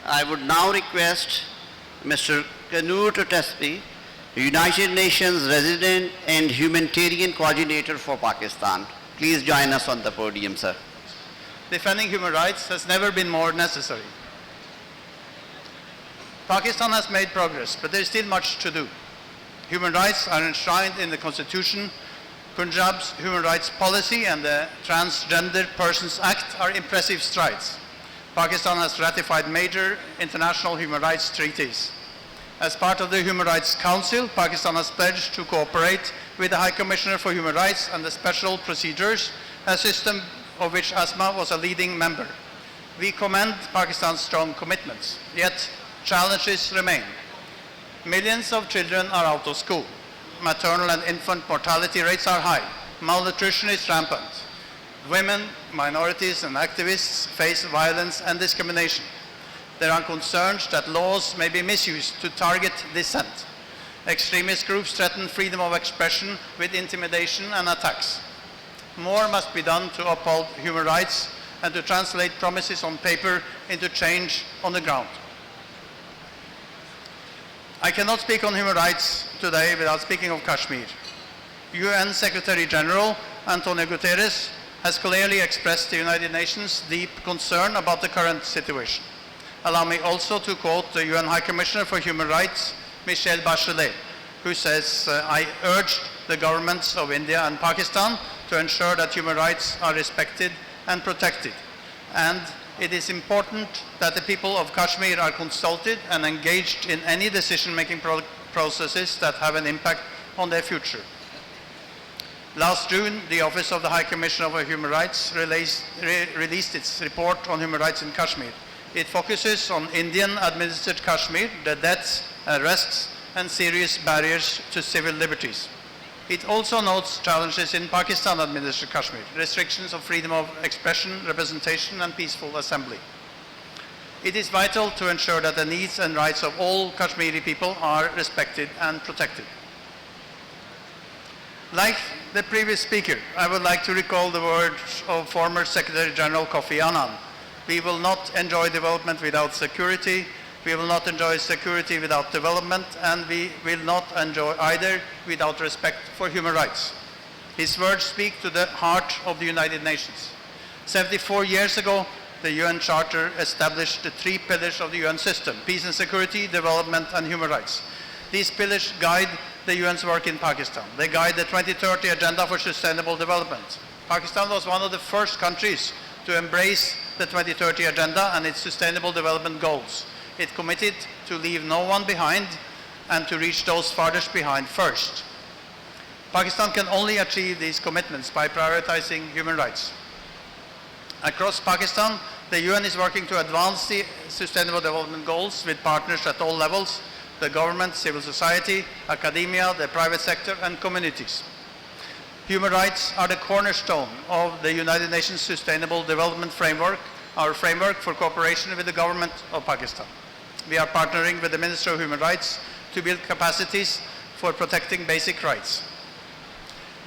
I would now request Mr. Knut Otsby, United Nations Resident and Humanitarian Coordinator for Pakistan. Please join us on the podium, sir. Defending human rights has never been more necessary. Pakistan has made progress, but there is still much to do. Human rights are enshrined in the Constitution. Punjab's human rights policy and the Transgender Persons Act are impressive strides. Pakistan has ratified major international human rights treaties. As part of the Human Rights Council, Pakistan has pledged to cooperate with the High Commissioner for Human Rights and the Special Procedures, a system of which Asma was a leading member. We commend Pakistan's strong commitments, yet challenges remain. Millions of children are out of school. Maternal and infant mortality rates are high. Malnutrition is rampant. Women, minorities, and activists face violence and discrimination. There are concerns that laws may be misused to target dissent. Extremist groups threaten freedom of expression with intimidation and attacks. More must be done to uphold human rights and to translate promises on paper into change on the ground. I cannot speak on human rights today without speaking of Kashmir. UN Secretary General Antonio Guterres has clearly expressed the United Nations' deep concern about the current situation. Allow me also to quote the UN High Commissioner for Human Rights, Michelle Bachelet, who says, I urged the governments of India and Pakistan to ensure that human rights are respected and protected. And it is important that the people of Kashmir are consulted and engaged in any decision-making processes that have an impact on their future. Last June, the Office of the High Commissioner for Human Rights released its report on human rights in Kashmir. It focuses on Indian-administered Kashmir, the deaths, arrests, and serious barriers to civil liberties. It also notes challenges in Pakistan-administered Kashmir, restrictions of freedom of expression, representation, and peaceful assembly. It is vital to ensure that the needs and rights of all Kashmiri people are respected and protected. Like the previous speaker, I would like to recall the words of former Secretary General Kofi Annan. We will not enjoy development without security. We will not enjoy security without development, and we will not enjoy either without respect for human rights. His words speak to the heart of the United Nations. 74 years ago, the UN Charter established the 3 pillars of the UN system: peace and security, development, and human rights. These pillars guide the UN's work in Pakistan. They guide the 2030 Agenda for Sustainable Development. Pakistan was one of the first countries to embrace the 2030 Agenda and its Sustainable Development Goals. It committed to leave no one behind and to reach those farthest behind first. Pakistan can only achieve these commitments by prioritizing human rights. Across Pakistan, the UN is working to advance the Sustainable Development Goals with partners at all levels: the government, civil society, academia, the private sector, and communities. Human rights are the cornerstone of the United Nations Sustainable Development Framework, our framework for cooperation with the government of Pakistan. We are partnering with the Minister of Human Rights to build capacities for protecting basic rights.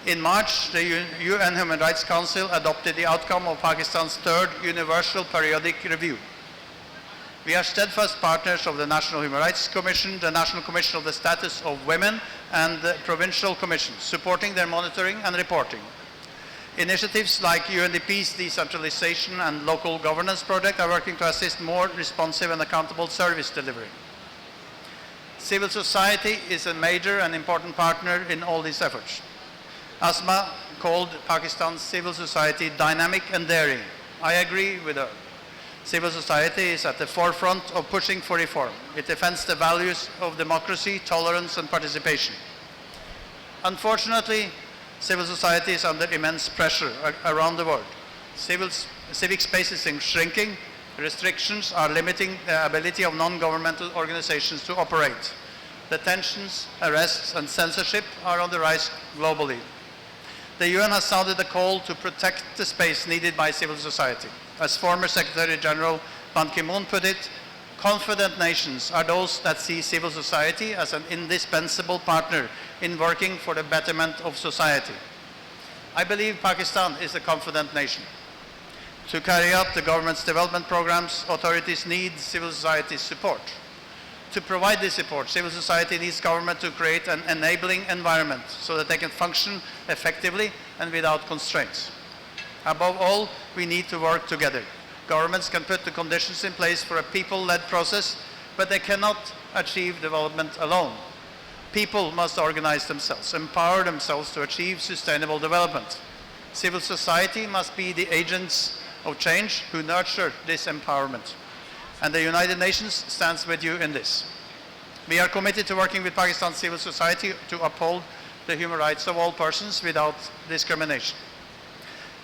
In March, the UN Human Rights Council adopted the outcome of Pakistan's 3rd Universal Periodic Review. We are steadfast partners of the National Human Rights Commission, the National Commission of the Status of Women, and the provincial commissions, supporting their monitoring and reporting. Initiatives like UNDP's decentralization and local governance project are working to assist more responsive and accountable service delivery. Civil society is a major and important partner in all these efforts. Asma called Pakistan's civil society dynamic and daring. I agree with her. Civil society is at the forefront of pushing for reform. It defends the values of democracy, tolerance, and participation. Unfortunately, civil society is under immense pressure around the world. Civic spaces are shrinking. Restrictions are limiting the ability of non-governmental organizations to operate. The tensions, arrests, and censorship are on the rise globally. The UN has sounded the call to protect the space needed by civil society. As former Secretary General Ban Ki-moon put it, confident nations are those that see civil society as an indispensable partner in working for the betterment of society. I believe Pakistan is a confident nation. To carry out the government's development programs, authorities need civil society support. To provide this support, civil society needs government to create an enabling environment so that they can function effectively and without constraints. Above all, we need to work together. Governments can put the conditions in place for a people-led process, but they cannot achieve development alone. People must organize themselves, empower themselves to achieve sustainable development. Civil society must be the agents of change who nurture this empowerment. And the United Nations stands with you in this. We are committed to working with Pakistan's civil society to uphold the human rights of all persons without discrimination.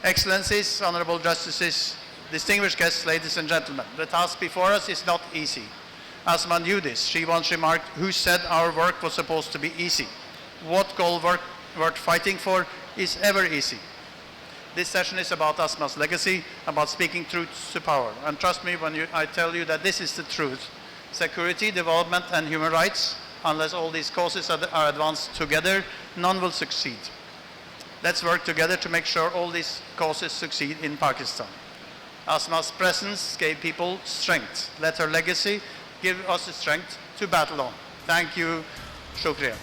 Excellencies, honorable justices, distinguished guests, ladies and gentlemen, the task before us is not easy. Asma knew this. She once remarked, "Who said our work was supposed to be easy? What goal worth fighting for is ever easy." This session is about Asma's legacy, about speaking truth to power. And trust me when I tell you that this is the truth. Security, development, and human rights, unless all these causes are advanced together, none will succeed. Let's work together to make sure all these causes succeed in Pakistan. Asma's presence gave people strength. Let her legacy give us the strength to battle on. Thank you. Shukriya.